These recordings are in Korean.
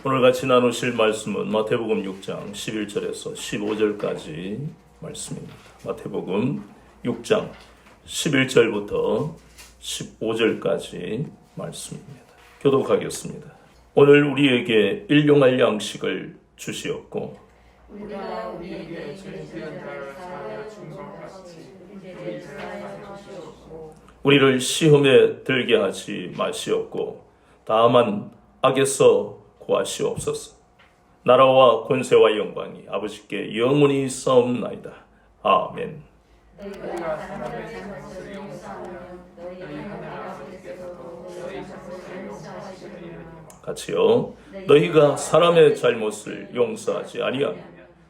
오늘 같이 나누실 말씀은 마태복음 6장 11절에서 15절까지 말씀입니다. 마태복음 6장 11절부터 15절까지 말씀입니다. 교독하겠습니다. 오늘 우리에게 일용할 양식을 주시옵고 우리가 우리에게 죄지은 자를 사하여 준 것 같이 우리를 사하여 주시옵고 우리를 시험에 들게 하지 마시옵고 다만 악에서 구하시옵소서. 나라와 권세와 영광이 아버지께 영원히 있사옵나이다. 아멘. 너희가 사람의 잘못을 용서하면 너희 하나님 아버지께서도 너희 잘못을 용서하시리라. 같이요. 너희가 사람의 잘못을 용서하지 아니하면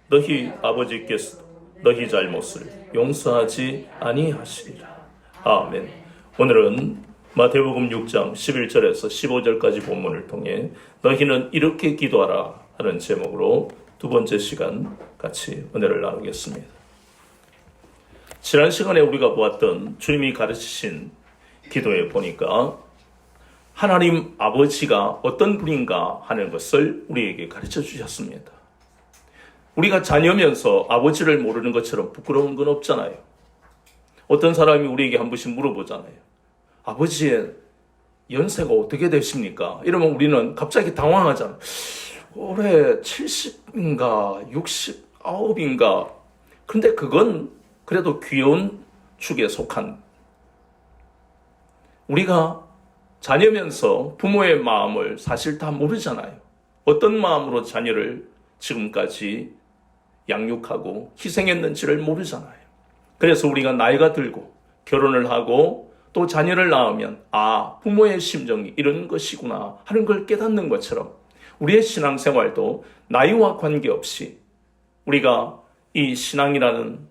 너희 아버지께서도 너희 잘못을 용서하지 아니하시리라. 아멘. 오늘은 마태복음 6장 11절에서 15절까지 본문을 통해 너희는 이렇게 기도하라 하는 제목으로 두 번째 시간 같이 은혜를 나누겠습니다. 지난 시간에 우리가 보았던 주님이 가르치신 기도에 보니까 하나님 아버지가 어떤 분인가 하는 것을 우리에게 가르쳐 주셨습니다. 우리가 자녀면서 아버지를 모르는 것처럼 부끄러운 건 없잖아요. 어떤 사람이 우리에게 한 번씩 물어보잖아요. 아버지의 연세가 어떻게 되십니까? 이러면 우리는 갑자기 당황하잖아요. 올해 70인가 69인가. 근데 그건 그래도 귀여운 축에 속한, 우리가 자녀면서 부모의 마음을 사실 다 모르잖아요. 어떤 마음으로 자녀를 지금까지 양육하고 희생했는지를 모르잖아요. 그래서 우리가 나이가 들고 결혼을 하고 또 자녀를 낳으면 부모의 심정이 이런 것이구나 하는 걸 깨닫는 것처럼 우리의 신앙생활도 나이와 관계없이 우리가 이 신앙이라는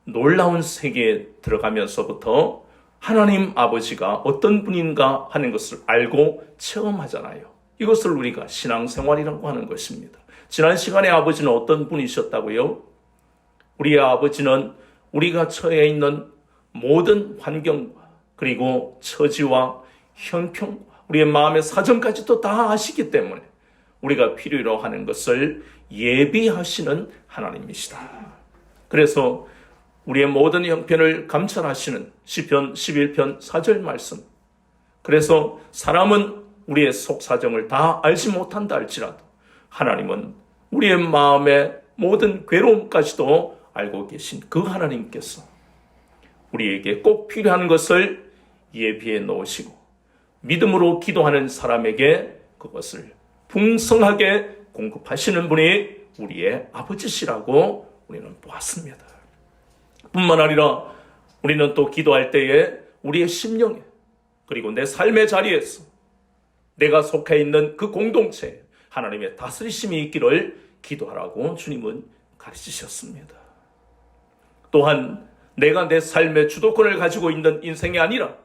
놀라운 세계에 들어가면서부터 하나님 아버지가 어떤 분인가 하는 것을 알고 체험하잖아요. 이것을 우리가 신앙생활이라고 하는 것입니다. 지난 시간에 아버지는 어떤 분이셨다고요? 우리의 아버지는 우리가 처해 있는 모든 환경과 그리고 처지와 형평, 우리의 마음의 사정까지도 다 아시기 때문에 우리가 필요로 하는 것을 예비하시는 하나님이시다. 그래서 우리의 모든 형편을 감찰하시는 시편 11편 4절 말씀. 그래서 사람은 우리의 속사정을 다 알지 못한다 할지라도 하나님은 우리의 마음의 모든 괴로움까지도 알고 계신 그 하나님께서 우리에게 꼭 필요한 것을 예비해 놓으시고 믿음으로 기도하는 사람에게 그것을 풍성하게 공급하시는 분이 우리의 아버지시라고 우리는 보았습니다. 뿐만 아니라 우리는 또 기도할 때에 우리의 심령에 그리고 내 삶의 자리에서 내가 속해 있는 그 공동체에 하나님의 다스리심이 있기를 기도하라고 주님은 가르치셨습니다. 또한 내가 내 삶의 주도권을 가지고 있는 인생이 아니라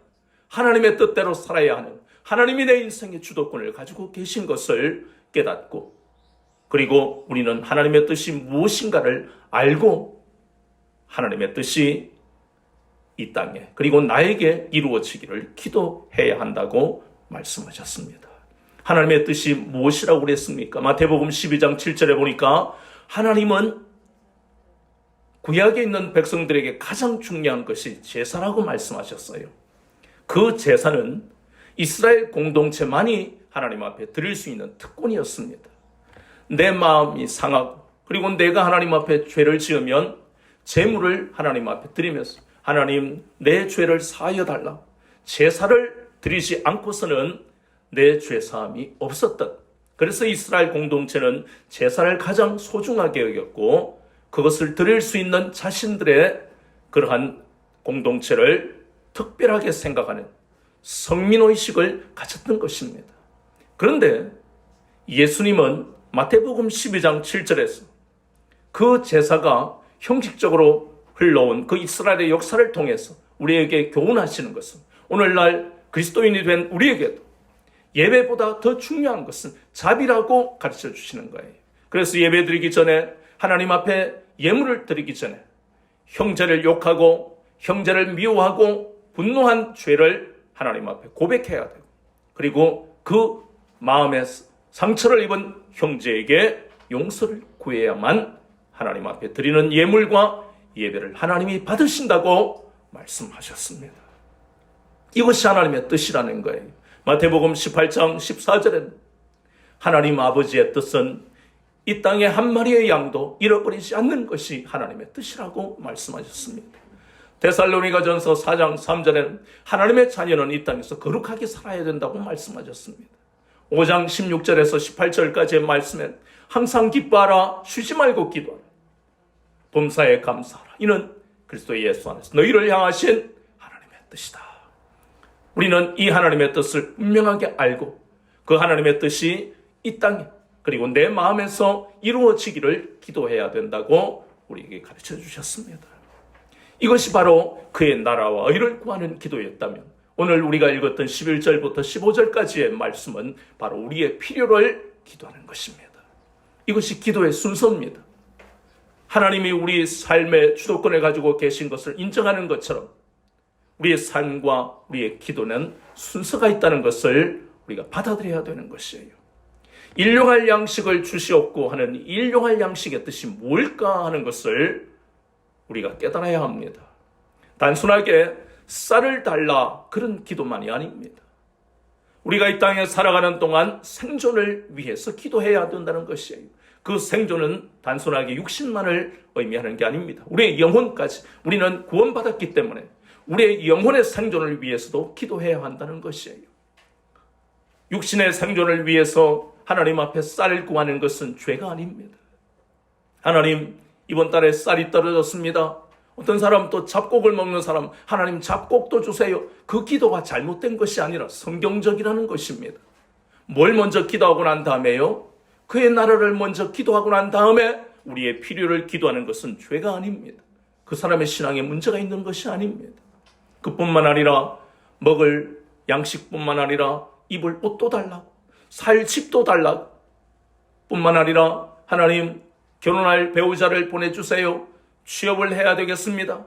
하나님의 뜻대로 살아야 하는 하나님이 내 인생의 주도권을 가지고 계신 것을 깨닫고 그리고 우리는 하나님의 뜻이 무엇인가를 알고 하나님의 뜻이 이 땅에 그리고 나에게 이루어지기를 기도해야 한다고 말씀하셨습니다. 하나님의 뜻이 무엇이라고 그랬습니까? 마태복음 12장 7절에 보니까 하나님은 구약에 있는 백성들에게 가장 중요한 것이 제사라고 말씀하셨어요. 그 제사는 이스라엘 공동체만이 하나님 앞에 드릴 수 있는 특권이었습니다. 내 마음이 상하고 그리고 내가 하나님 앞에 죄를 지으면 제물을 하나님 앞에 드리면서 하나님 내 죄를 사하여 달라. 제사를 드리지 않고서는 내 죄사함이 없었던, 그래서 이스라엘 공동체는 제사를 가장 소중하게 여겼고 그것을 드릴 수 있는 자신들의 그러한 공동체를 특별하게 생각하는 성민의식을 가졌던 것입니다. 그런데 예수님은 마태복음 12장 7절에서 그 제사가 형식적으로 흘러온 그 이스라엘의 역사를 통해서 우리에게 교훈하시는 것은 오늘날 그리스도인이 된 우리에게도 예배보다 더 중요한 것은 자비라고 가르쳐 주시는 거예요. 그래서 예배 드리기 전에 하나님 앞에 예물을 드리기 전에 형제를 욕하고 형제를 미워하고 분노한 죄를 하나님 앞에 고백해야 되고 그리고 그 마음의 상처를 입은 형제에게 용서를 구해야만 하나님 앞에 드리는 예물과 예배를 하나님이 받으신다고 말씀하셨습니다. 이것이 하나님의 뜻이라는 거예요. 마태복음 18장 14절에는 하나님 아버지의 뜻은 이 땅에 한 마리의 양도 잃어버리지 않는 것이 하나님의 뜻이라고 말씀하셨습니다. 데살로니가전서 4장 3절에는 하나님의 자녀는 이 땅에서 거룩하게 살아야 된다고 말씀하셨습니다. 5장 16절에서 18절까지의 말씀엔 항상 기뻐하라, 쉬지 말고 기도하라, 범사에 감사하라, 이는 그리스도 예수 안에서 너희를 향하신 하나님의 뜻이다. 우리는 이 하나님의 뜻을 분명하게 알고 그 하나님의 뜻이 이 땅에 그리고 내 마음에서 이루어지기를 기도해야 된다고 우리에게 가르쳐 주셨습니다. 이것이 바로 그의 나라와 의를 구하는 기도였다면 오늘 우리가 읽었던 11절부터 15절까지의 말씀은 바로 우리의 필요를 기도하는 것입니다. 이것이 기도의 순서입니다. 하나님이 우리 삶의 주도권을 가지고 계신 것을 인정하는 것처럼 우리의 삶과 우리의 기도는 순서가 있다는 것을 우리가 받아들여야 되는 것이에요. 일용할 양식을 주시옵고 하는 일용할 양식의 뜻이 뭘까 하는 것을 우리가 깨달아야 합니다. 단순하게 쌀을 달라 그런 기도만이 아닙니다. 우리가 이 땅에 살아가는 동안 생존을 위해서 기도해야 된다는 것이에요. 그 생존은 단순하게 육신만을 의미하는 게 아닙니다. 우리의 영혼까지, 우리는 구원받았기 때문에 우리의 영혼의 생존을 위해서도 기도해야 한다는 것이에요. 육신의 생존을 위해서 하나님 앞에 쌀을 구하는 것은 죄가 아닙니다. 하나님, 이번 달에 쌀이 떨어졌습니다. 어떤 사람 또 잡곡을 먹는 사람, 하나님 잡곡도 주세요. 그 기도가 잘못된 것이 아니라 성경적이라는 것입니다. 뭘 먼저 기도하고 난 다음에요? 그의 나라를 먼저 기도하고 난 다음에 우리의 필요를 기도하는 것은 죄가 아닙니다. 그 사람의 신앙에 문제가 있는 것이 아닙니다. 그뿐만 아니라 먹을 양식뿐만 아니라 입을 옷도 달라고, 살 집도 달라고, 뿐만 아니라 하나님 결혼할 배우자를 보내주세요. 취업을 해야 되겠습니다.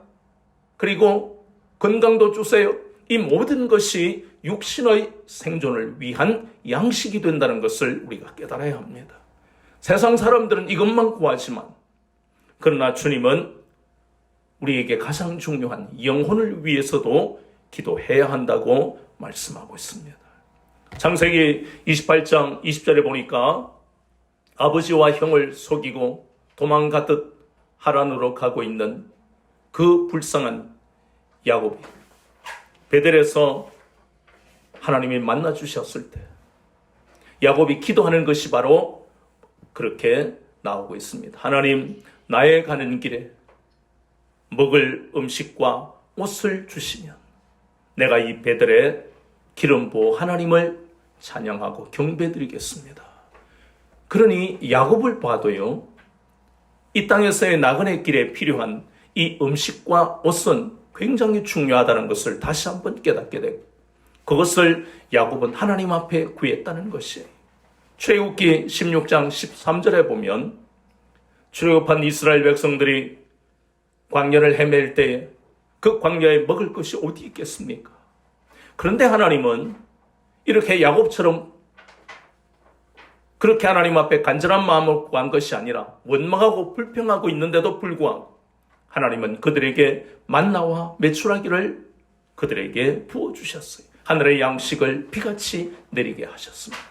그리고 건강도 주세요. 이 모든 것이 육신의 생존을 위한 양식이 된다는 것을 우리가 깨달아야 합니다. 세상 사람들은 이것만 구하지만 그러나 주님은 우리에게 가장 중요한 영혼을 위해서도 기도해야 한다고 말씀하고 있습니다. 창세기 28장 20절에 보니까 아버지와 형을 속이고 도망가듯 하란으로 가고 있는 그 불쌍한 야곱이 베델에서 하나님이 만나 주셨을 때 야곱이 기도하는 것이 바로 그렇게 나오고 있습니다. 하나님, 나의 가는 길에 먹을 음식과 옷을 주시면 내가 이 베델에 기름 부어 하나님을 찬양하고 경배드리겠습니다. 그러니 야곱을 봐도요, 이 땅에서의 나그네 길에 필요한 이 음식과 옷은 굉장히 중요하다는 것을 다시 한번 깨닫게 되고 그것을 야곱은 하나님 앞에 구했다는 것이에요. 출애굽기 16장 13절에 보면 출애굽한 이스라엘 백성들이 광야를 헤맬 때에 그 광야에 먹을 것이 어디 있겠습니까? 그런데 하나님은 이렇게 야곱처럼 그렇게 하나님 앞에 간절한 마음을 구한 것이 아니라 원망하고 불평하고 있는데도 불구하고 하나님은 그들에게 만나와 메추라기를 그들에게 부어주셨어요. 하늘의 양식을 비같이 내리게 하셨습니다.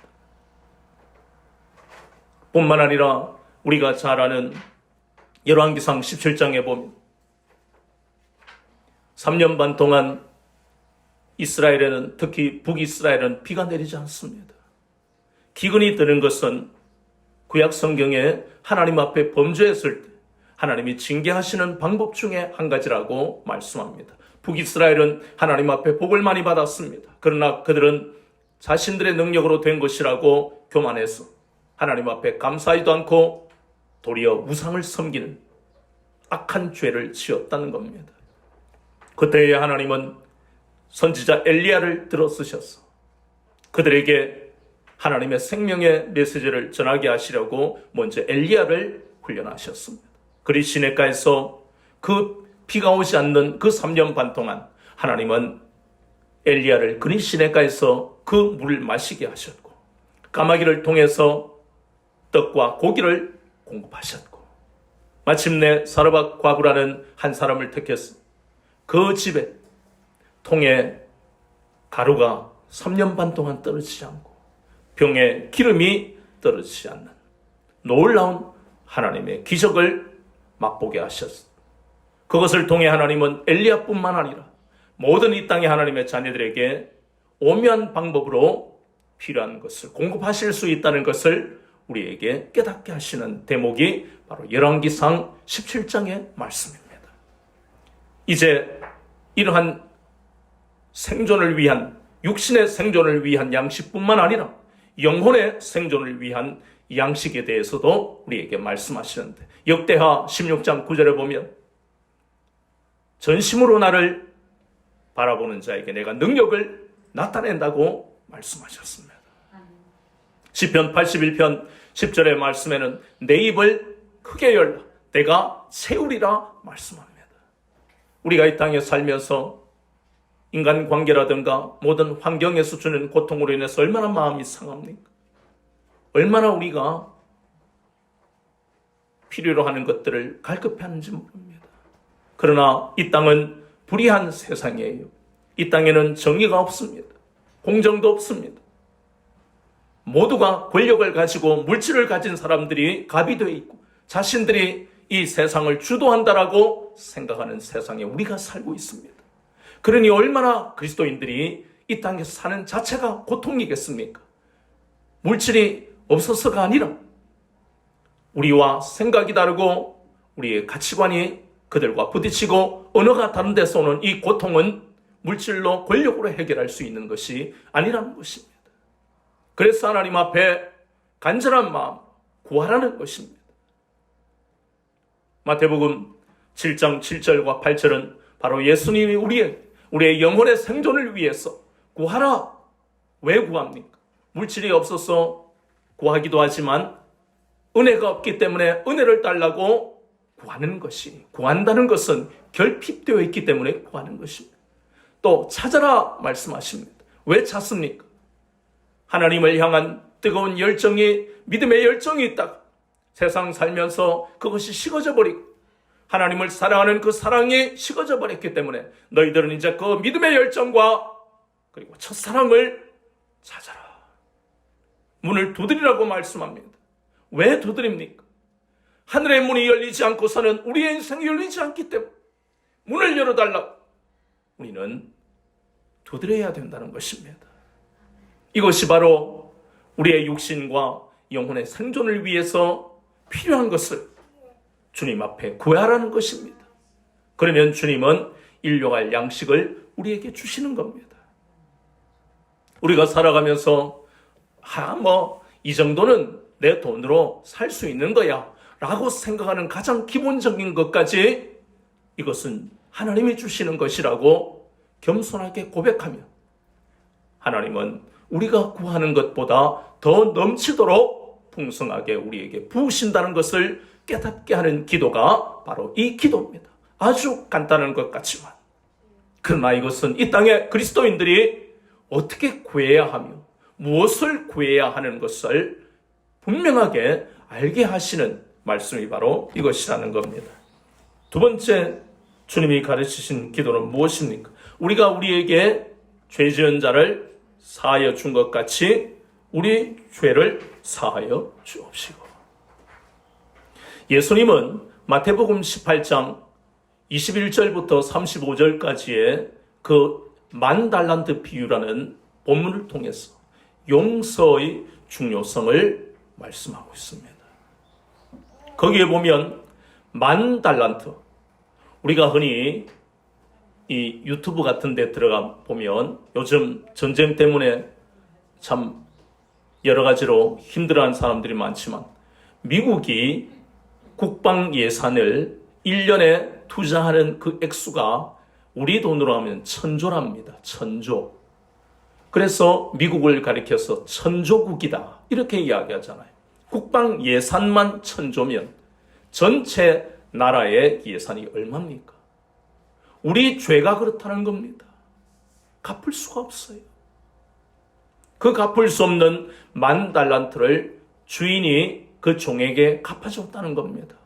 뿐만 아니라 우리가 잘 아는 열왕기상 17장에 보면 3년 반 동안 이스라엘에는, 특히 북이스라엘은 비가 내리지 않습니다. 기근이 드는 것은 구약 성경에 하나님 앞에 범죄했을 때 하나님이 징계하시는 방법 중에 한 가지라고 말씀합니다. 북이스라엘은 하나님 앞에 복을 많이 받았습니다. 그러나 그들은 자신들의 능력으로 된 것이라고 교만해서 하나님 앞에 감사하지도 않고 도리어 우상을 섬기는 악한 죄를 지었다는 겁니다. 그때에 하나님은 선지자 엘리야를 들어쓰셔서 그들에게 하나님의 생명의 메시지를 전하게 하시려고 먼저 엘리야를 훈련하셨습니다. 그리 시내가에서 그 비가 오지 않는 그 3년 반 동안 하나님은 엘리야를 그리 시내가에서 그 물을 마시게 하셨고 까마귀를 통해서 떡과 고기를 공급하셨고, 마침내 사르밧 과부라는 한 사람을 택해서 그 집에 통에 가루가 3년 반 동안 떨어지지 않고 병에 기름이 떨어지지 않는 놀라운 하나님의 기적을 맛보게 하셨습니다. 그것을 통해 하나님은 엘리야뿐만 아니라 모든 이 땅의 하나님의 자녀들에게 오묘한 방법으로 필요한 것을 공급하실 수 있다는 것을 우리에게 깨닫게 하시는 대목이 바로 열왕기상 17장의 말씀입니다. 이제 이러한 생존을 위한, 육신의 생존을 위한 양식뿐만 아니라 영혼의 생존을 위한 양식에 대해서도 우리에게 말씀하시는데, 역대하 16장 9절에 보면 전심으로 나를 바라보는 자에게 내가 능력을 나타낸다고 말씀하셨습니다. 시편 81편 10절의 말씀에는 내 입을 크게 열라 내가 채우리라 말씀합니다. 우리가 이 땅에 살면서 인간관계라든가 모든 환경에서 주는 고통으로 인해서 얼마나 마음이 상합니까? 얼마나 우리가 필요로 하는 것들을 갈급해하는지 모릅니다. 그러나 이 땅은 불의한 세상이에요. 이 땅에는 정의가 없습니다. 공정도 없습니다. 모두가 권력을 가지고 물질을 가진 사람들이 갑이 되어 있고 자신들이 이 세상을 주도한다라고 생각하는 세상에 우리가 살고 있습니다. 그러니 얼마나 그리스도인들이 이 땅에서 사는 자체가 고통이겠습니까? 물질이 없어서가 아니라 우리와 생각이 다르고 우리의 가치관이 그들과 부딪히고 언어가 다른 데서 오는 이 고통은 물질로 권력으로 해결할 수 있는 것이 아니라는 것입니다. 그래서 하나님 앞에 간절한 마음 구하라는 것입니다. 마태복음 7장 7절과 8절은 바로 예수님이 우리의 영혼의 생존을 위해서 구하라. 왜 구합니까? 물질이 없어서 구하기도 하지만 은혜가 없기 때문에 은혜를 달라고 구하는 것이, 구한다는 것은 결핍되어 있기 때문에 구하는 것입니다. 또 찾아라 말씀하십니다. 왜 찾습니까? 하나님을 향한 뜨거운 열정이, 믿음의 열정이 있다가 세상 살면서 그것이 식어져 버리고 하나님을 사랑하는 그 사랑이 식어져 버렸기 때문에 너희들은 이제 그 믿음의 열정과 그리고 첫사랑을 찾아라. 문을 두드리라고 말씀합니다. 왜 두드립니까? 하늘의 문이 열리지 않고서는 우리의 인생이 열리지 않기 때문에 문을 열어달라. 우리는 두드려야 된다는 것입니다. 이것이 바로 우리의 육신과 영혼의 생존을 위해서 필요한 것을 주님 앞에 구하라는 것입니다. 그러면 주님은 일용할 양식을 우리에게 주시는 겁니다. 우리가 살아가면서 이 정도는 내 돈으로 살 수 있는 거야 라고 생각하는 가장 기본적인 것까지 이것은 하나님이 주시는 것이라고 겸손하게 고백하며 하나님은 우리가 구하는 것보다 더 넘치도록 풍성하게 우리에게 부으신다는 것을 깨닫게 하는 기도가 바로 이 기도입니다. 아주 간단한 것 같지만 그러나 이것은 이 땅의 그리스도인들이 어떻게 구해야 하며 무엇을 구해야 하는 것을 분명하게 알게 하시는 말씀이 바로 이것이라는 겁니다. 두 번째 주님이 가르치신 기도는 무엇입니까? 우리가 우리에게 죄 지은 자를 사하여 준 것 같이 우리 죄를 사하여 주옵시고. 예수님은 마태복음 18장 21절부터 35절까지의 그 10,000달란트 비유라는 본문을 통해서 용서의 중요성을 말씀하고 있습니다. 거기에 보면 10,000달란트, 우리가 흔히 이 유튜브 같은 데 들어가 보면 요즘 전쟁 때문에 참 여러 가지로 힘들어하는 사람들이 많지만 미국이 국방 예산을 1년에 투자하는 그 액수가 우리 돈으로 하면 1,000조랍니다. 1,000조. 그래서 미국을 가리켜서 천조국이다 이렇게 이야기하잖아요. 국방 예산만 1,000조면 전체 나라의 예산이 얼마입니까? 우리 죄가 그렇다는 겁니다. 갚을 수가 없어요. 그 갚을 수 없는 10,000달란트를 주인이 그 종에게 갚아줬다는 겁니다.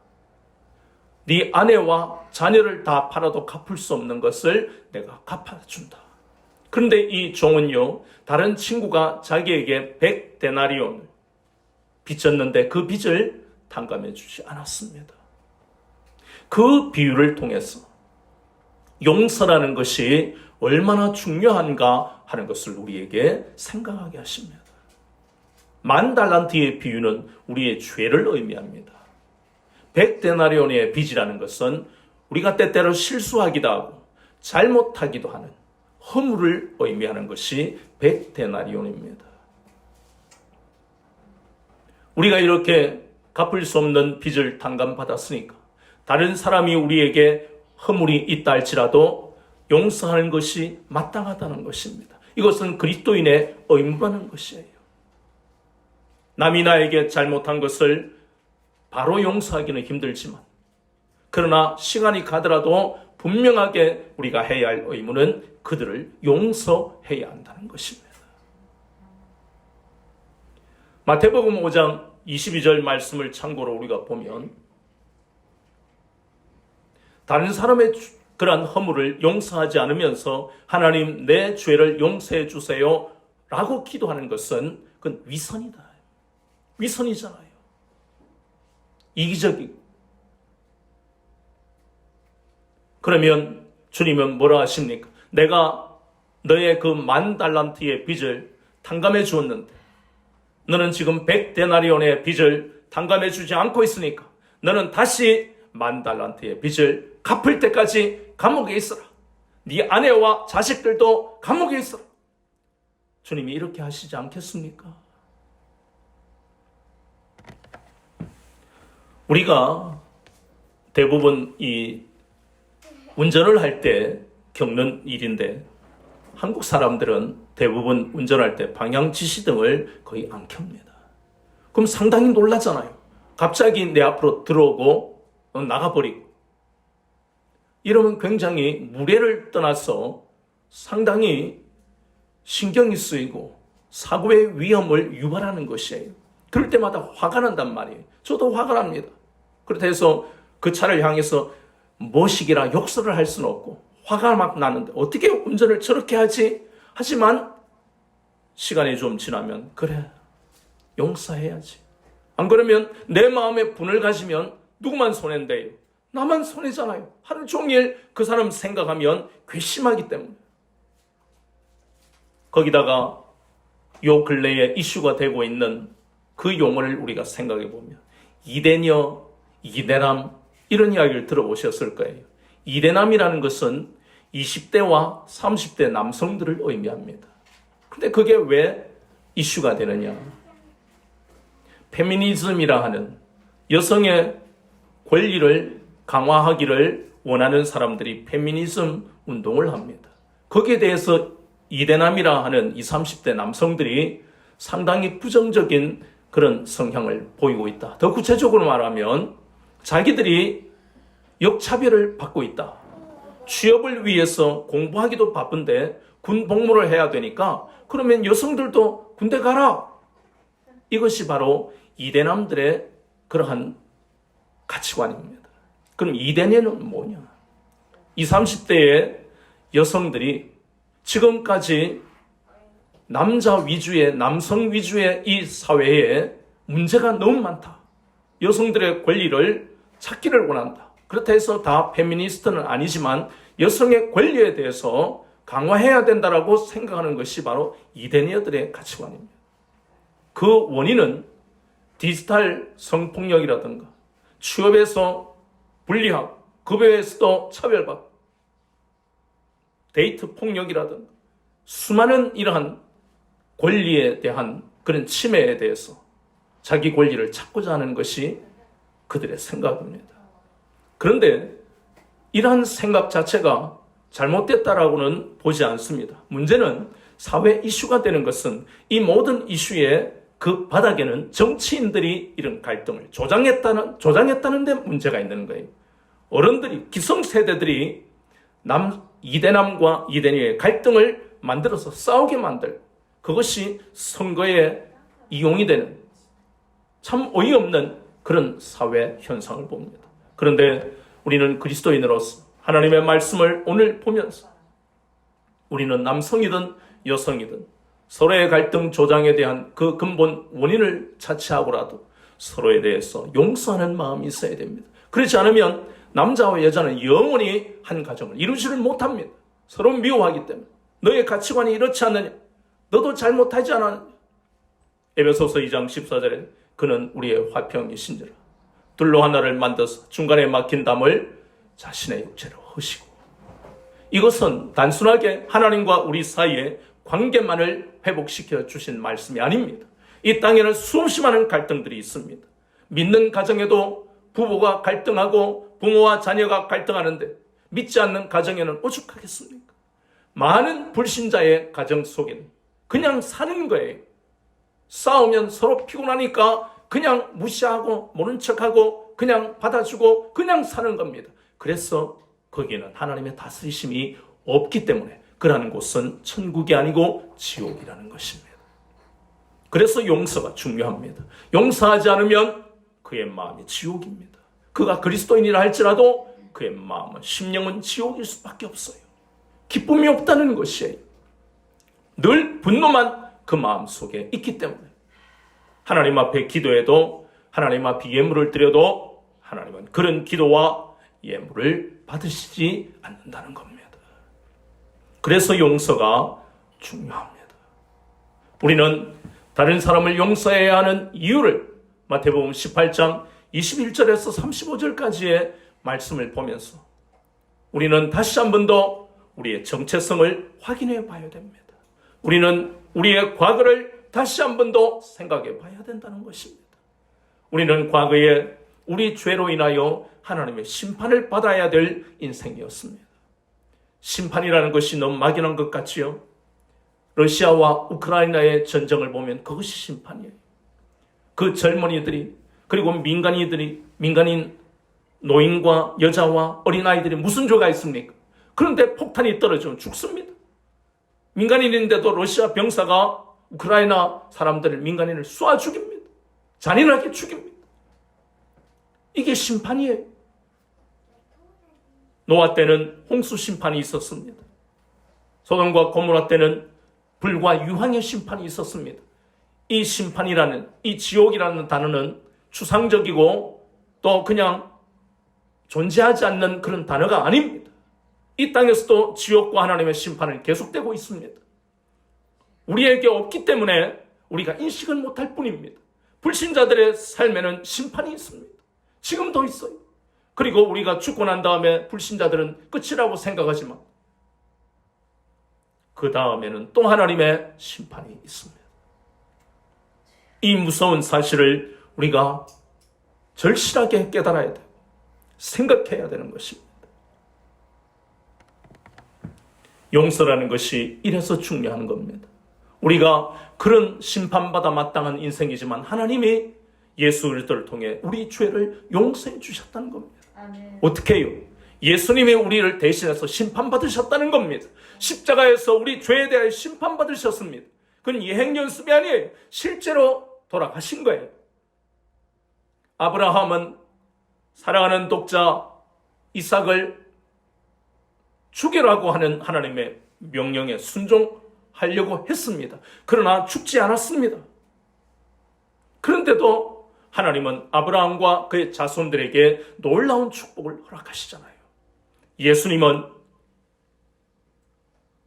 네 아내와 자녀를 다 팔아도 갚을 수 없는 것을 내가 갚아준다. 그런데 이 종은요, 다른 친구가 자기에게 100데나리온을 빚졌는데 그 빚을 탕감해 주지 않았습니다. 그 비유를 통해서 용서라는 것이 얼마나 중요한가 하는 것을 우리에게 생각하게 하십니다. 10,000달란트의 비유는 우리의 죄를 의미합니다. 100데나리온의 빚이라는 것은 우리가 때때로 실수하기도 하고 잘못하기도 하는 허물을 의미하는 것이 100데나리온입니다. 우리가 이렇게 갚을 수 없는 빚을 탕감받았으니까 다른 사람이 우리에게 허물이 있다 할지라도 용서하는 것이 마땅하다는 것입니다. 이것은 그리스도인의 의무라는 것이에요. 남이 나에게 잘못한 것을 바로 용서하기는 힘들지만 그러나 시간이 가더라도 분명하게 우리가 해야 할 의무는 그들을 용서해야 한다는 것입니다. 마태복음 5장 22절 말씀을 참고로 우리가 보면 다른 사람의 그러한 허물을 용서하지 않으면서 하나님 내 죄를 용서해 주세요 라고 기도하는 것은 그건 위선이다. 위선이잖아요. 이기적이고. 그러면 주님은 뭐라 하십니까? 내가 너의 그 10,000달란트의 빚을 탕감해 주었는데 너는 지금 100데나리온의 빚을 탕감해 주지 않고 있으니까 너는 다시 10,000달란트의 빚을 갚을 때까지 감옥에 있어라. 네 아내와 자식들도 감옥에 있어라. 주님이 이렇게 하시지 않겠습니까? 우리가 대부분 이 운전을 할 때 겪는 일인데 한국 사람들은 대부분 운전할 때 방향 지시등을 거의 안 켭니다. 그럼 상당히 놀라잖아요. 갑자기 내 앞으로 들어오고 나가버리고. 이러면 굉장히 무례를 떠나서 상당히 신경이 쓰이고 사고의 위험을 유발하는 것이에요. 그럴 때마다 화가 난단 말이에요. 저도 화가 납니다. 그렇다 해서 그 차를 향해서 뭐시기라 욕설을 할 수는 없고 화가 막 나는데 어떻게 운전을 저렇게 하지? 하지만 시간이 좀 지나면 그래 용서해야지. 안 그러면 내 마음에 분을 가지면 누구만 손해인데요? 나만 손해잖아요. 하루 종일 그 사람 생각하면 괘씸하기 때문에. 거기다가 요 근래에 이슈가 되고 있는 그 용어를 우리가 생각해 보면 이대녀, 이대남 이런 이야기를 들어보셨을 거예요. 이대남이라는 것은 20대와 30대 남성들을 의미합니다. 근데 그게 왜 이슈가 되느냐? 페미니즘이라 하는 여성의 권리를 강화하기를 원하는 사람들이 페미니즘 운동을 합니다. 거기에 대해서 이대남이라 하는 20, 30대 남성들이 상당히 부정적인 그런 성향을 보이고 있다. 더 구체적으로 말하면 자기들이 역차별을 받고 있다. 취업을 위해서 공부하기도 바쁜데 군 복무를 해야 되니까 그러면 여성들도 군대 가라. 이것이 바로 이대남들의 그러한 가치관입니다. 그럼 이대녀는 뭐냐? 20, 30대의 여성들이 지금까지 남자 위주의 남성 위주의 이 사회에 문제가 너무 많다. 여성들의 권리를 찾기를 원한다. 그렇다 해서 다 페미니스트는 아니지만 여성의 권리에 대해서 강화해야 된다라고 생각하는 것이 바로 이대녀들의 가치관입니다. 그 원인은 디지털 성폭력이라든가 취업에서 불리하고 급여에서도 차별받고 데이트 폭력이라든가 수많은 이러한 권리에 대한 그런 침해에 대해서 자기 권리를 찾고자 하는 것이 그들의 생각입니다. 그런데 이러한 생각 자체가 잘못됐다라고는 보지 않습니다. 문제는 사회 이슈가 되는 것은 이 모든 이슈의 그 바닥에는 정치인들이 이런 갈등을 조장했다는 데 문제가 있는 거예요. 어른들이, 기성세대들이 이대남과 이대녀의 갈등을 만들어서 싸우게 만들 그것이 선거에 이용이 되는 참 어이없는 그런 사회 현상을 봅니다. 그런데 우리는 그리스도인으로서 하나님의 말씀을 오늘 보면서 우리는 남성이든 여성이든 서로의 갈등 조장에 대한 그 근본 원인을 차치하고라도 서로에 대해서 용서하는 마음이 있어야 됩니다. 그렇지 않으면 남자와 여자는 영원히 한 가정을 이루지를 못합니다. 서로 미워하기 때문에. 너의 가치관이 이렇지 않느냐? 너도 잘못하지 않았느냐? 에베소서 2장 14절에 그는 우리의 화평이신지라 둘로 하나를 만들어서 중간에 막힌 담을 자신의 육체로 허시고. 이것은 단순하게 하나님과 우리 사이의 관계만을 회복시켜 주신 말씀이 아닙니다. 이 땅에는 수없이 많은 갈등들이 있습니다. 믿는 가정에도 부부가 갈등하고 부모와 자녀가 갈등하는데 믿지 않는 가정에는 오죽하겠습니까? 많은 불신자의 가정 속에는 그냥 사는 거예요. 싸우면 서로 피곤하니까 그냥 무시하고 모른 척하고 그냥 받아주고 그냥 사는 겁니다. 그래서 거기에는 하나님의 다스리심이 없기 때문에 그러는 곳은 천국이 아니고 지옥이라는 것입니다. 그래서 용서가 중요합니다. 용서하지 않으면 그의 마음이 지옥입니다. 그가 그리스도인이라 할지라도 그의 마음은 심령은 지옥일 수밖에 없어요. 기쁨이 없다는 것이에요. 늘 분노만 그 마음 속에 있기 때문에 하나님 앞에 기도해도 하나님 앞에 예물을 드려도 하나님은 그런 기도와 예물을 받으시지 않는다는 겁니다. 그래서 용서가 중요합니다. 우리는 다른 사람을 용서해야 하는 이유를 마태복음 18장 21절에서 35절까지의 말씀을 보면서 우리는 다시 한 번 더 우리의 정체성을 확인해 봐야 됩니다. 우리는 우리의 과거를 다시 한 번 더 생각해 봐야 된다는 것입니다. 우리는 과거에 우리 죄로 인하여 하나님의 심판을 받아야 될 인생이었습니다. 심판이라는 것이 너무 막연한 것 같지요? 러시아와 우크라이나의 전쟁을 보면 그것이 심판이에요. 그 젊은이들이 그리고 민간인 노인과 여자와 어린아이들이 무슨 죄가 있습니까? 그런데 폭탄이 떨어지면 죽습니다. 민간인인데도 러시아 병사가 우크라이나 사람들을 민간인을 쏴 죽입니다. 잔인하게 죽입니다. 이게 심판이에요. 노아 때는 홍수 심판이 있었습니다. 소돔과 고모라 때는 불과 유황의 심판이 있었습니다. 이 심판이라는, 이 지옥이라는 단어는 추상적이고 또 그냥 존재하지 않는 그런 단어가 아닙니다. 이 땅에서도 지옥과 하나님의 심판은 계속되고 있습니다. 우리에게 없기 때문에 우리가 인식을 못할 뿐입니다. 불신자들의 삶에는 심판이 있습니다. 지금도 있어요. 그리고 우리가 죽고 난 다음에 불신자들은 끝이라고 생각하지만 그 다음에는 또 하나님의 심판이 있습니다. 이 무서운 사실을 우리가 절실하게 깨달아야 되고 생각해야 되는 것입니다. 용서라는 것이 이래서 중요한 겁니다. 우리가 그런 심판받아 마땅한 인생이지만 하나님이 예수 그리스도를 통해 우리 죄를 용서해 주셨다는 겁니다. 아멘. 어떻게 해요? 예수님이 우리를 대신해서 심판받으셨다는 겁니다. 십자가에서 우리 죄에 대해 심판받으셨습니다. 그건 예행연습이 아니에요. 실제로 돌아가신 거예요. 아브라함은 사랑하는 독자 이삭을 죽이라고 하는 하나님의 명령에 순종하려고 했습니다. 그러나 죽지 않았습니다. 그런데도 하나님은 아브라함과 그의 자손들에게 놀라운 축복을 허락하시잖아요. 예수님은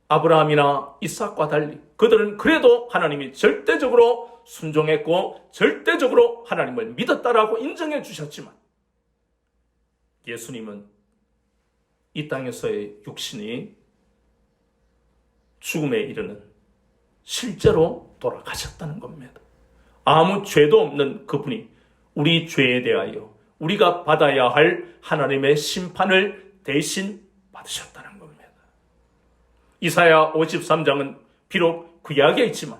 아브라함이나 이삭과 달리 그들은 그래도 하나님이 절대적으로 순종했고 절대적으로 하나님을 믿었다라고 인정해 주셨지만 예수님은 이 땅에서의 육신이 죽음에 이르는 실제로 돌아가셨다는 겁니다. 아무 죄도 없는 그분이 우리 죄에 대하여 우리가 받아야 할 하나님의 심판을 대신 받으셨다는 겁니다. 이사야 53장은 비록 구약에 있지만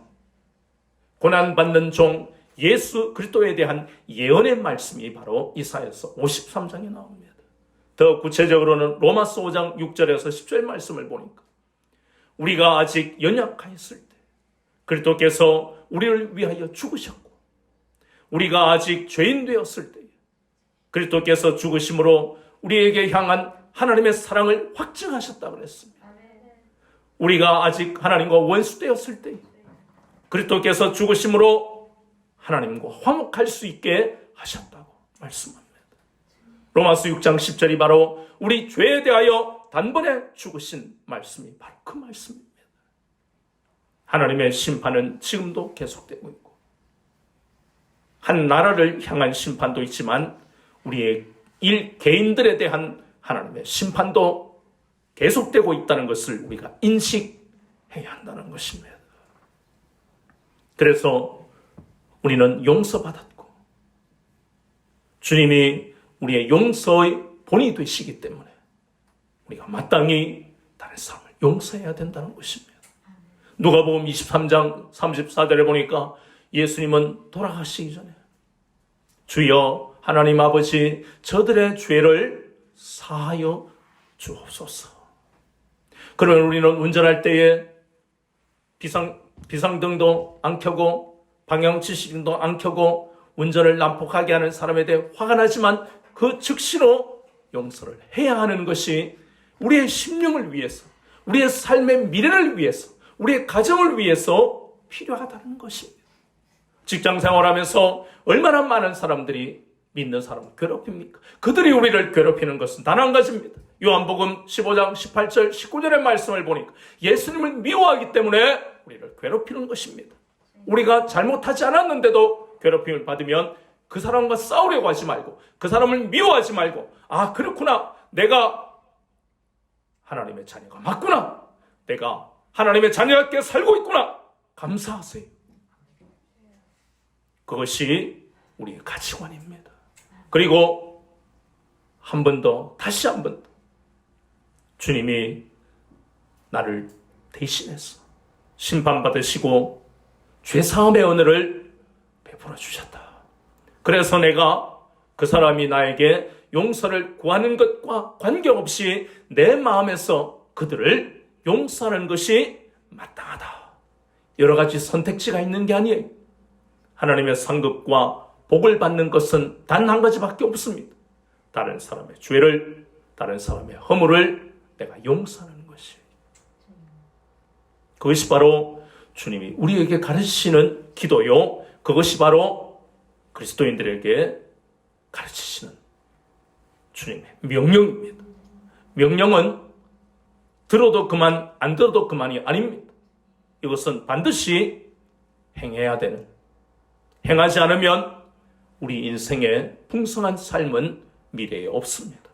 고난받는 종 예수 그리스도에 대한 예언의 말씀이 바로 이사야서 53장에 나옵니다. 더 구체적으로는 로마서 5장 6절에서 10절 말씀을 보니까 우리가 아직 연약하였을 때 그리스도께서 우리를 위하여 죽으셨고 우리가 아직 죄인 되었을 때에 그리스도께서 죽으심으로 우리에게 향한 하나님의 사랑을 확증하셨다고 그랬습니다. 우리가 아직 하나님과 원수 되었을 때에 그리스도께서 죽으심으로 하나님과 화목할 수 있게 하셨다고 말씀합니다. 로마서 6장 10절이 바로 우리 죄에 대하여 단번에 죽으신 말씀이 바로 그 말씀입니다. 하나님의 심판은 지금도 계속되고 있고 한 나라를 향한 심판도 있지만 우리의 개인들에 대한 하나님의 심판도 계속되고 있다는 것을 우리가 인식해야 한다는 것입니다. 그래서 우리는 용서받았고 주님이 우리의 용서의 본이 되시기 때문에 우리가 마땅히 다른 사람을 용서해야 된다는 것입니다. 누가복음 23장 34절에 보니까 예수님은 돌아가시기 전에 주여 하나님 아버지 저들의 죄를 사하여 주옵소서. 그러면 우리는 운전할 때에 비상등도 안 켜고 방향지시등도 안 켜고 운전을 난폭하게 하는 사람에 대해 화가 나지만 그 즉시로 용서를 해야 하는 것이 우리의 심령을 위해서, 우리의 삶의 미래를 위해서, 우리의 가정을 위해서 필요하다는 것입니다. 직장 생활하면서 얼마나 많은 사람들이 믿는 사람을 괴롭힙니까? 그들이 우리를 괴롭히는 것은 단 한 가지입니다. 요한복음 15장 18절 19절의 말씀을 보니까 예수님을 미워하기 때문에 우리를 괴롭히는 것입니다. 우리가 잘못하지 않았는데도 괴롭힘을 받으면 그 사람과 싸우려고 하지 말고 그 사람을 미워하지 말고 아 그렇구나 내가 하나님의 자녀가 맞구나 내가 하나님의 자녀답게 살고 있구나 감사하세요. 그것이 우리의 가치관입니다. 그리고 한 번 더 다시 한 번 더 주님이 나를 대신해서 심판받으시고 죄사함의 은혜를 베풀어 주셨다. 그래서 내가 그 사람이 나에게 용서를 구하는 것과 관계없이 내 마음에서 그들을 용서하는 것이 마땅하다. 여러 가지 선택지가 있는 게 아니에요. 하나님의 상급과 복을 받는 것은 단 한 가지밖에 없습니다. 다른 사람의 죄를, 다른 사람의 허물을 내가 용서하는 것이에요. 그것이 바로 주님이 우리에게 가르치시는 기도요. 그것이 바로 그리스도인들에게 가르치시는 주님의 명령입니다. 명령은 들어도 그만, 안 들어도 그만이 아닙니다. 이것은 반드시 행해야 되는, 행하지 않으면 우리 인생의 풍성한 삶은 미래에 없습니다.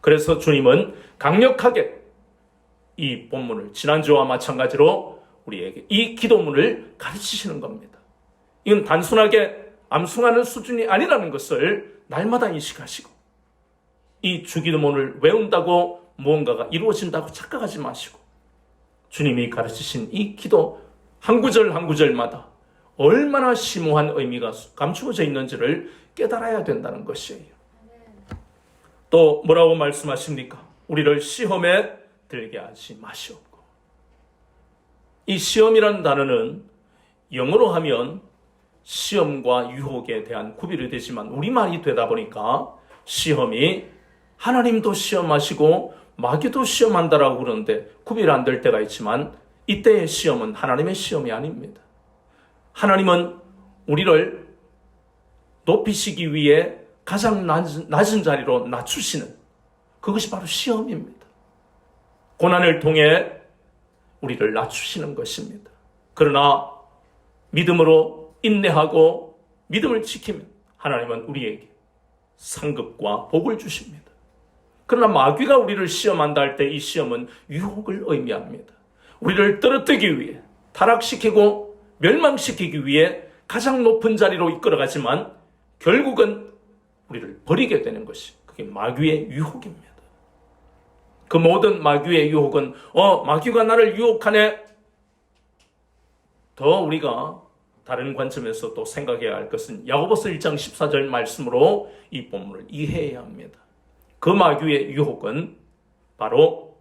그래서 주님은 강력하게 이 본문을 지난주와 마찬가지로 우리에게 이 기도문을 가르치시는 겁니다. 이건 단순하게 암송하는 수준이 아니라는 것을 날마다 인식하시고 이 주기도문을 외운다고 무언가가 이루어진다고 착각하지 마시고 주님이 가르치신 이 기도 한 구절 한 구절마다 얼마나 심오한 의미가 감추어져 있는지를 깨달아야 된다는 것이에요. 또 뭐라고 말씀하십니까? 우리를 시험에 들게 하지 마시옵고. 이 시험이라는 단어는 영어로 하면 시험과 유혹에 대한 구별이 되지만 우리말이 되다 보니까 시험이 하나님도 시험하시고 마귀도 시험한다라고 그러는데 구별이 안 될 때가 있지만 이때의 시험은 하나님의 시험이 아닙니다. 하나님은 우리를 높이시기 위해 가장 낮은 자리로 낮추시는 그것이 바로 시험입니다. 고난을 통해 우리를 낮추시는 것입니다. 그러나 믿음으로 인내하고 믿음을 지키면 하나님은 우리에게 상급과 복을 주십니다. 그러나 마귀가 우리를 시험한다 할 때 이 시험은 유혹을 의미합니다. 우리를 떨어뜨리기 위해 타락시키고 멸망시키기 위해 가장 높은 자리로 이끌어가지만 결국은 우리를 버리게 되는 것이 그게 마귀의 유혹입니다. 그 모든 마귀의 유혹은 마귀가 나를 유혹하네. 더 우리가 다른 관점에서 또 생각해야 할 것은 야고보서 1장 14절 말씀으로 이 본문을 이해해야 합니다. 그 마귀의 유혹은 바로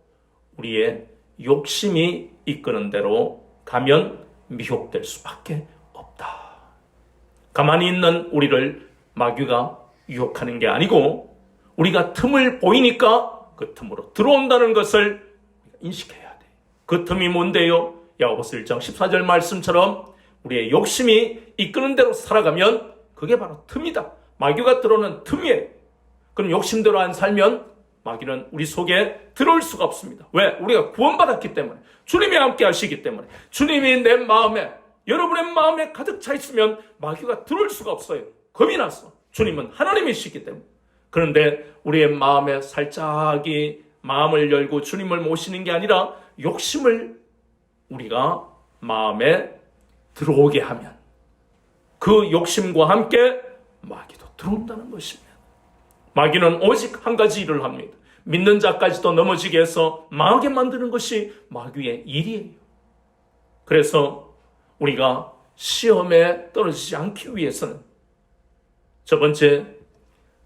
우리의 욕심이 이끄는 대로 가면 미혹될 수밖에 없다. 가만히 있는 우리를 마귀가 유혹하는 게 아니고 우리가 틈을 보이니까 그 틈으로 들어온다는 것을 인식해야 돼. 그 틈이 뭔데요? 야고보서 1장 14절 말씀처럼 우리의 욕심이 이끄는 대로 살아가면 그게 바로 틈이다. 마귀가 들어오는 틈이에요. 그럼 욕심대로 안 살면 마귀는 우리 속에 들어올 수가 없습니다. 왜? 우리가 구원받았기 때문에, 주님이 함께 하시기 때문에, 주님이 내 마음에, 여러분의 마음에 가득 차 있으면 마귀가 들어올 수가 없어요. 겁이 났어. 주님은 하나님이시기 때문에. 그런데 우리의 마음에 살짝이 마음을 열고 주님을 모시는 게 아니라 욕심을 우리가 마음에 들어오게 하면 그 욕심과 함께 마귀도 들어온다는 것입니다. 마귀는 오직 한 가지 일을 합니다. 믿는 자까지도 넘어지게 해서 망하게 만드는 것이 마귀의 일이에요. 그래서 우리가 시험에 떨어지지 않기 위해서는 첫 번째,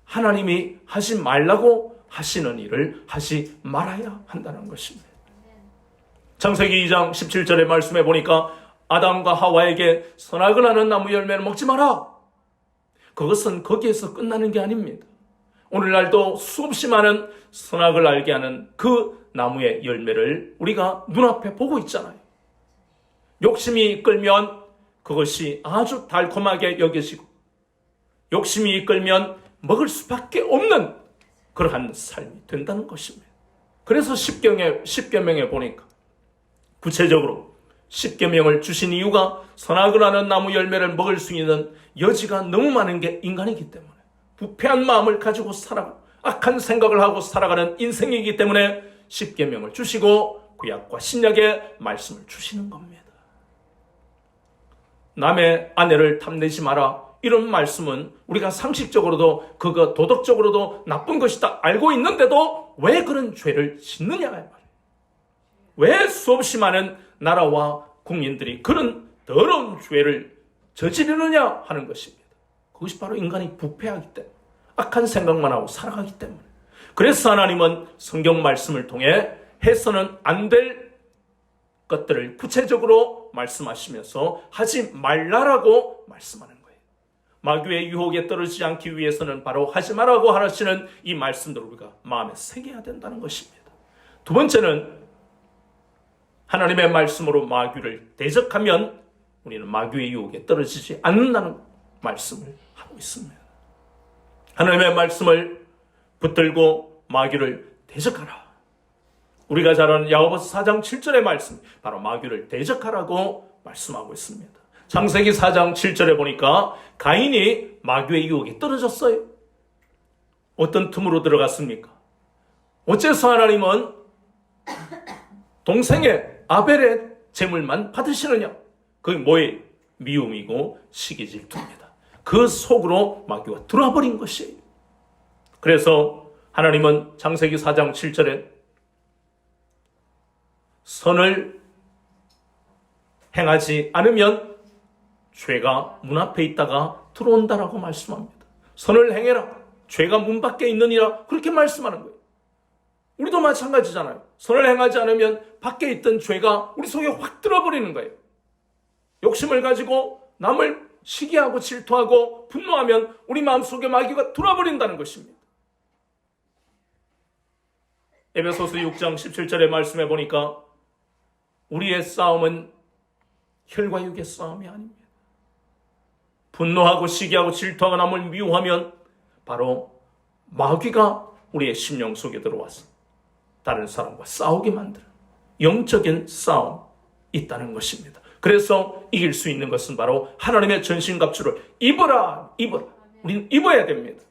하나님이 하지 말라고 하시는 일을 하지 말아야 한다는 것입니다. 창세기 2장 17절의 말씀에 보니까 아담과 하와에게 선악을 하는 나무 열매를 먹지 마라. 그것은 거기에서 끝나는 게 아닙니다. 오늘날도 수없이 많은 선악을 알게 하는 그 나무의 열매를 우리가 눈앞에 보고 있잖아요. 욕심이 이끌면 그것이 아주 달콤하게 여겨지고 욕심이 이끌면 먹을 수밖에 없는 그러한 삶이 된다는 것입니다. 그래서 십계명에 보니까 구체적으로 십계명을 주신 이유가 선악을 하는 나무 열매를 먹을 수 있는 여지가 너무 많은 게 인간이기 때문에, 부패한 마음을 가지고 살아가고 악한 생각을 하고 살아가는 인생이기 때문에 십계명을 주시고 구약과 신약의 말씀을 주시는 겁니다. 남의 아내를 탐내지 마라, 이런 말씀은 우리가 상식적으로도 그거 도덕적으로도 나쁜 것이다 알고 있는데도 왜 그런 죄를 짓느냐 말이에요. 왜 수없이 많은 나라와 국민들이 그런 더러운 죄를 저지르느냐 하는 것입니다. 그것이 바로 인간이 부패하기 때문에, 악한 생각만 하고 살아가기 때문에. 그래서 하나님은 성경 말씀을 통해 해서는 안 될 것들을 구체적으로 말씀하시면서 하지 말라라고 말씀하는 거예요. 마귀의 유혹에 떨어지지 않기 위해서는 바로 하지 말라고 하시는 이 말씀들을 우리가 마음에 새겨야 된다는 것입니다. 두 번째는 하나님의 말씀으로 마귀를 대적하면 우리는 마귀의 유혹에 떨어지지 않는다는 말씀을 하고 있습니다. 하나님의 말씀을 붙들고 마귀를 대적하라. 우리가 잘 아는 야고보서 4장 7절의 말씀, 바로 마귀를 대적하라고 말씀하고 있습니다. 창세기 4장 7절에 보니까 가인이 마귀의 유혹에 떨어졌어요. 어떤 틈으로 들어갔습니까? 어째서 하나님은 동생의 아벨의 재물만 받으시느냐? 그게 뭐예요? 미움이고 시기 질투입니다. 그 속으로 마귀가 들어와 버린 것이에요. 그래서 하나님은 창세기 4장 7절에 선을 행하지 않으면 죄가 문 앞에 있다가 들어온다라고 말씀합니다. 선을 행해라, 죄가 문 밖에 있느니라, 그렇게 말씀하는 거예요. 우리도 마찬가지잖아요. 선을 행하지 않으면 밖에 있던 죄가 우리 속에 확 들어버리는 거예요. 욕심을 가지고 남을 시기하고 질투하고 분노하면 우리 마음속에 마귀가 들어버린다는 것입니다. 에베소서 6장 17절의 말씀에 보니까 우리의 싸움은 혈과 육의 싸움이 아닙니다. 분노하고 시기하고 질투하고 남을 미워하면 바로 마귀가 우리의 심령 속에 들어와서 다른 사람과 싸우게 만드는 영적인 싸움이 있다는 것입니다. 그래서 이길 수 있는 것은 바로 하나님의 전신갑주를 입어라. 우리는 입어야 됩니다.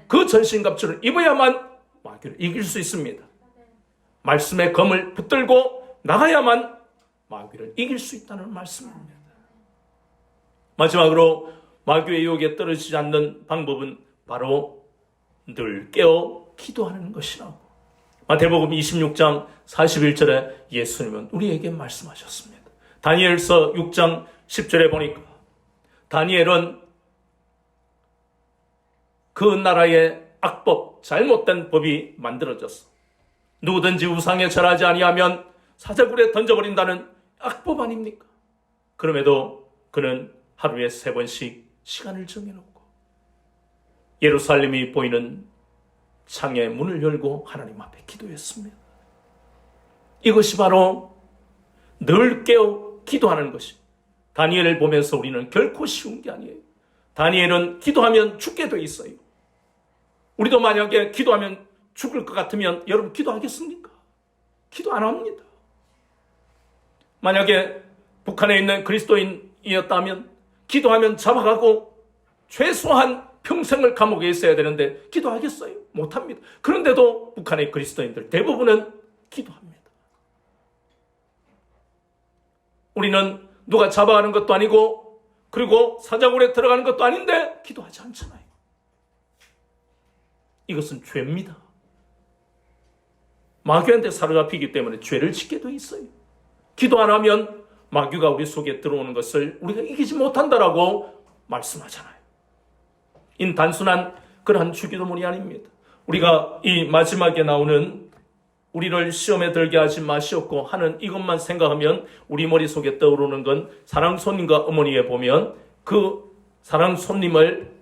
그 전신갑주를 입어야만 마귀를 이길 수 있습니다. 말씀의 검을 붙들고 나가야만 마귀를 이길 수 있다는 말씀입니다. 마지막으로 마귀의 유혹에 떨어지지 않는 방법은 바로 늘 깨어 기도하는 것이라고 마태복음 26장 41절에 예수님은 우리에게 말씀하셨습니다. 다니엘서 6장 10절에 보니까 다니엘은 그 나라의 악법, 잘못된 법이 만들어졌어. 누구든지 우상에 절하지 아니하면 사자굴에 던져버린다는 악법 아닙니까? 그럼에도 그는 하루에 3번씩 시간을 정해놓고 예루살렘이 보이는 창의 문을 열고 하나님 앞에 기도했습니다. 이것이 바로 늘 깨어 기도하는 것이, 다니엘을 보면서 우리는 결코 쉬운 게 아니에요. 다니엘은 기도하면 죽게 돼 있어요. 우리도 만약에 기도하면 죽을 것 같으면 여러분 기도하겠습니까? 기도 안 합니다. 만약에 북한에 있는 그리스도인이었다면 기도하면 잡아가고 최소한 평생을 감옥에 있어야 되는데 기도하겠어요? 못합니다. 그런데도 북한의 그리스도인들 대부분은 기도합니다. 우리는 누가 잡아가는 것도 아니고 그리고 사자굴에 들어가는 것도 아닌데 기도하지 않잖아요. 이것은 죄입니다. 마귀한테 사로잡히기 때문에 죄를 짓게 돼 있어요. 기도 안 하면 마귀가 우리 속에 들어오는 것을 우리가 이기지 못한다라고 말씀하잖아요. 이 단순한 그러한 주기도문이 아닙니다. 우리가 이 마지막에 나오는 우리를 시험에 들게 하지 마시옵고 하는 이것만 생각하면 우리 머릿속에 떠오르는 건 사랑 손님과 어머니에 보면 그 사랑 손님을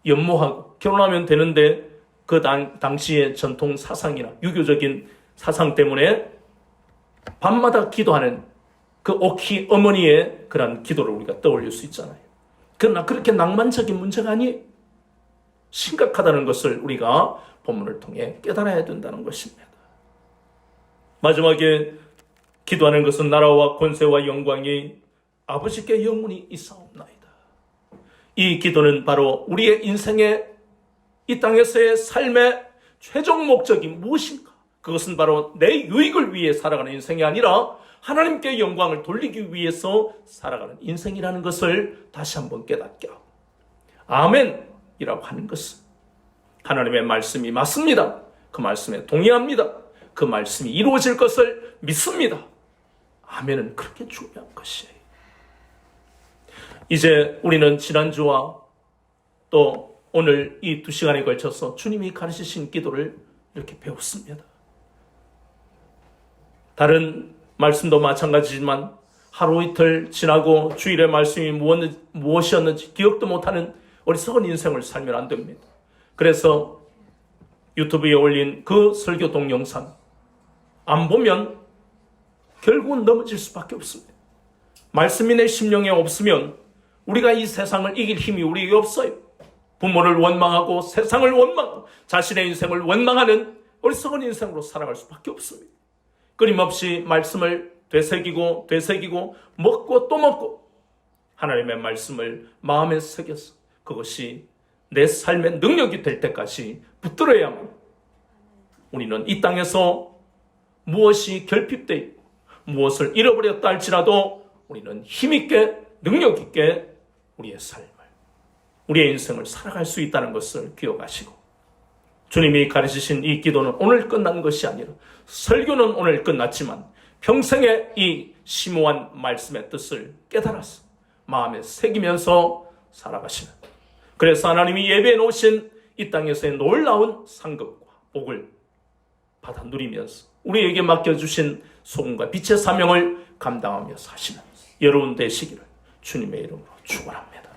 연모하고 결혼하면 되는데 그 당시의 전통 사상이나 유교적인 사상 때문에 밤마다 기도하는 그 오키 어머니의 그런 기도를 우리가 떠올릴 수 있잖아요. 그러나 그렇게 낭만적인 문제가 아니에요. 심각하다는 것을 우리가 본문을 통해 깨달아야 된다는 것입니다. 마지막에 기도하는 것은 나라와 권세와 영광이 아버지께 영원히 있사옵나이다. 이 기도는 바로 우리의 인생의 이 땅에서의 삶의 최종 목적이 무엇인가? 그것은 바로 내 유익을 위해 살아가는 인생이 아니라 하나님께 영광을 돌리기 위해서 살아가는 인생이라는 것을 다시 한번 깨닫게 하고, 아멘이라고 하는 것은 하나님의 말씀이 맞습니다. 그 말씀에 동의합니다. 그 말씀이 이루어질 것을 믿습니다. 아멘은 그렇게 중요한 것이에요. 이제 우리는 지난주와 또 오늘 이 2시간에 걸쳐서 주님이 가르치신 기도를 이렇게 배웠습니다. 다른 말씀도 마찬가지지만 하루 이틀 지나고 주일의 말씀이 무엇이었는지 기억도 못하는 어리석은 인생을 살면 안 됩니다. 그래서 유튜브에 올린 그 설교 동영상 안 보면 결국은 넘어질 수밖에 없습니다. 말씀이 내 심령에 없으면 우리가 이 세상을 이길 힘이 우리에게 없어요. 부모를 원망하고 세상을 원망하고 자신의 인생을 원망하는 어리석은 인생으로 살아갈 수밖에 없습니다. 끊임없이 말씀을 되새기고 먹고 또 먹고 하나님의 말씀을 마음에 새겨서 그것이 내 삶의 능력이 될 때까지 붙들어야만 우리는 이 땅에서 무엇이 결핍되어 있고 무엇을 잃어버렸다 할지라도 우리는 힘있게 능력있게 우리의 삶을, 우리의 인생을 살아갈 수 있다는 것을 기억하시고, 주님이 가르치신 이 기도는 오늘 끝난 것이 아니라 설교는 오늘 끝났지만 평생의 이 심오한 말씀의 뜻을 깨달아서 마음에 새기면서 살아가시는, 그래서 하나님이 예배해 놓으신 이 땅에서의 놀라운 상급과 복을 받아 누리면서 우리에게 맡겨주신 소금과 빛의 사명을 감당하며 사시는 여러분 되시기를 주님의 이름으로 축원합니다.